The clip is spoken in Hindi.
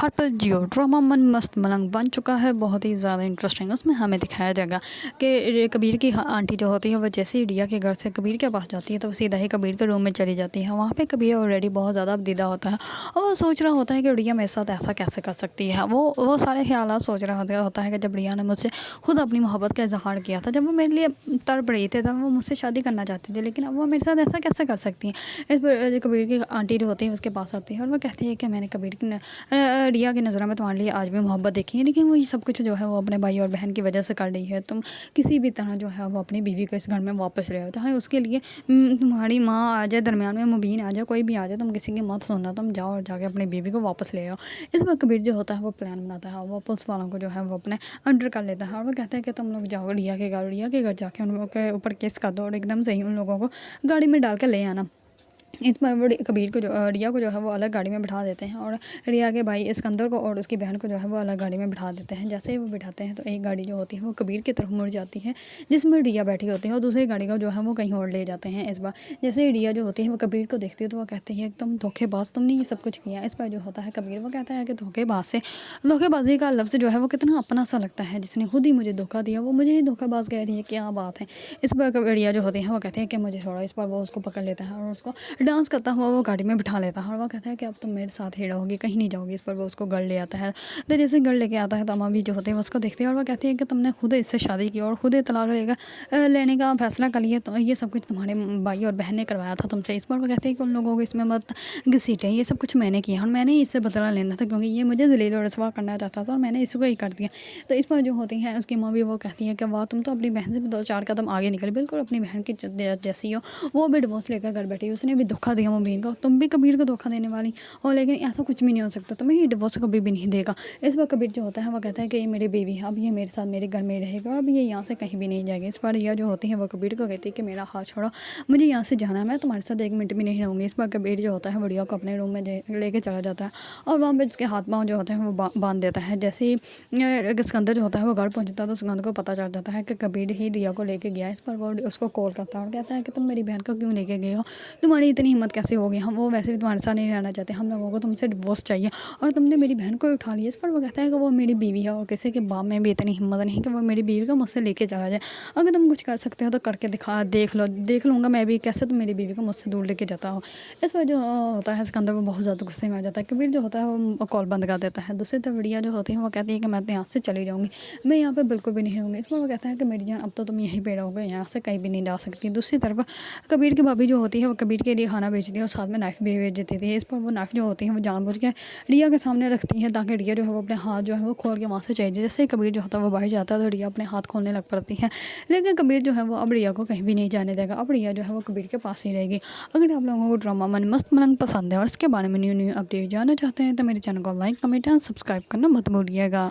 हर पल जियो ड्रामा मन मस्त मलंग बन चुका है, बहुत ही ज़्यादा इंटरेस्टिंग। उसमें हमें दिखाया जाएगा कि कबीर की आंटी जो होती है वो जैसे ही रिया के घर से कबीर के पास जाती है तो वो सीधा ही कबीर के रूम में चली जाती है। वहाँ पे कबीर ऑलरेडी बहुत ज़्यादा दीदा होता है और वो सोच रहा होता है कि रिया मेरे साथ ऐसा कैसे कर सकती है। वो सारे ख्यालात सोच रहा होता है कि जब रिया ने मुझसे खुद अपनी मोहब्बत का इजहार किया था, जब वो मेरे लिए तड़प रही थी, तब वो मुझसे शादी करना चाहती थी, लेकिन अब वो मेरे साथ ऐसा कैसे कर सकती हैं। इस पर कबीर की आंटी जो होती है उसके पास आती है और वो कहती है कि मैंने कबीर की रिया की नज़रों में तुम्हारे लिए आज भी मोहब्बत देखी है, लेकिन वो ये सब कुछ जो है वो अपने भाई और बहन की वजह से कर रही है। तुम किसी भी तरह जो है वो अपनी बीवी को इस घर में वापस ले आओ, चाहे उसके लिए तुम्हारी माँ आ जाए, दरमियान में मुबीन आ जाए, कोई भी आ जाए, तुम किसी की मत सुनना, तुम जाओ और जाके अपनी बीवी को वापस ले आओ। इस पर कबीर जो होता है वो प्लान बनाता है, वो पुलिस वालों को जो है वो अपने अंडर कर लेता है और वो कहता है कि तुम लोग जाओ रिया के घर जाके उन लोगों के ऊपर केस कर दो और एकदम सही उन लोगों को गाड़ी में डाल के ले आना। इस पर वो कबीर को जो रिया को जो है वो अलग गाड़ी में बिठा देते हैं और रिया के भाई इस्कंदर को और उसकी बहन को जो है वो अलग गाड़ी में बिठा देते हैं। जैसे ही वो बिठाते हैं तो एक गाड़ी जो होती है वो कबीर की तरफ मुड़ जाती है जिसमें रिया बैठी होती है और दूसरी गाड़ी को जो है वो कहीं और ले जाते हैं। इस बार जैसे ही रिया जो होती है वो कबीर को देखती है तो वो कहती है तुम धोखेबाज, तुमने ये सब कुछ किया। इस पर जो होता है कबीर वो कहता है कि धोखेबाज से धोखेबाजी का लफ्ज़ जो है वो कितना अपना सा लगता है, जिसने खुद ही मुझे धोखा दिया वो मुझे ही धोखेबाज कह रही है, क्या बात है। इस पर रिया जो होती है वो कहते हैं कि मुझे छोड़ो। इस पर वो उसको पकड़ लेता है और उसको डांस करता हुआ वो गाड़ी में बिठा लेता है और वो कहता है कि अब तुम मेरे साथ ही रहोगी, कहीं नहीं जाओगी। इस पर वो उसको घर ले आता है। तो जैसे घर लेके आता है तो अम्मा भी जो होते हैं उसको देखती है और वो कहती है कि तुमने खुद इससे शादी की और खुद तलाक लेने का फैसला कर लिया, तो ये सब कुछ तुम्हारे भाई और बहन ने करवाया था तुमसे। इस पर वो कहते हैं कि उन लोगों को इसमें मत घसीटें, ये सब कुछ मैंने किया और मैंने इससे बदला लेना था क्योंकि ये मुझे जलील और रसवा करना चाहता था और मैंने इसको ही कर दिया। तो इस पर जो होती है उसकी माँ भी वो कहती है कि वाह, तुम तो अपनी बहन से भी 2-4 कदम आगे निकले, बिल्कुल अपनी बहन की जैसी हो। वो भी डिवोर्स लेकर घर बैठी, उसने भी धोखा दिया मुबीन को, तुम भी कबीर को धोखा देने वाली हो, लेकिन ऐसा कुछ भी नहीं हो सकता, तुम्हें ये डिवोर्स कभी भी नहीं देगा। इस पर कबीर जो होता है वो कहता है कि ये मेरी बीवी है, अब ये मेरे साथ मेरे घर में रहेगा और अब ये यहाँ से कहीं भी नहीं जाएगी। इस पर रिया जो होती है वो कबीर को कहती है कि मेरा हाथ छोड़ो, मुझे यहाँ से जाना है, मैं तुम्हारे साथ 1 मिनट भी नहीं रहूँगी। इस पर कबीर जो होता है वो रिया को अपने रूम में लेके चला जाता है और वहाँ पर उसके हाथ पाँव जो होते हैं वो बांध देता है। जैसे ही सिकंदर जो होता है वो घर पहुँचता है तो सिकंदर को पता चल जाता है कि कबीर ही रिया को लेके गया। इस पर वो उसको कॉल करता है और कहता है कि तुम मेरी बहन को क्यों लेके गए हो, तुम्हारी इतनी हिम्मत कैसे होगी, हम वो वैसे भी तुम्हारे साथ नहीं रहना चाहते, हम लोगों को तुमसे डिवोर्स चाहिए और तुमने मेरी बहन को उठा लिया। इस पर वो कहता है कि वो मेरी बीवी है और किसी के बाप में भी इतनी हिम्मत नहीं कि वो मेरी बीवी को मुझसे लेके चला जाए। अगर तुम कुछ कर सकते हो तो करके दिखा, देख लूँगा मैं भी कैसे तुम मेरी बीवी को मुझसे दूर लेके जाता हो। इस पर जो होता है सिकंदर वो बहुत ज़्यादा गुस्से में आ जाता है। कबीर जो होता है वो कॉल बंद कर देता है। दूसरी तरफ रिया जो होती है वो कहती है कि मैं तो यहाँ से चली जाऊँगी, मैं यहाँ पर बिल्कुल भी नहीं रहूँगी। इस पर वो कहता है कि मेरी जान अब तो तुम यहीं पे रहोगे, यहाँ से कहीं भी नहीं जा सकती। दूसरी तरफ कबीर की भाभी जो होती है वो कबीर के लिए खाना बेचती है और साथ में नाइफ भी बेच देती थी। इस पर वो नाइफ जो होती है वो जानबूझ के रिया के सामने रखती है ताकि रिया जो है वो अपने हाथ जो है वो खोल के वहाँ से चले जाए। जैसे कबीर जो होता है वो बाहर जाता है तो रिया अपने हाथ खोलने लग पड़ती है, लेकिन कबीर जो है वो अब रिया को कहीं भी नहीं जाने देगा। अब रिया जो है वो कबीर के पास ही रहेगी। अगर आप लोगों को ड्रामा मन मस्त मलंग पसंद है और इसके बारे में न्यू अपडेट जानना चाहते हैं तो मेरे चैनल को लाइक, कमेंट एंड सब्सक्राइब करना मत भूलिएगा।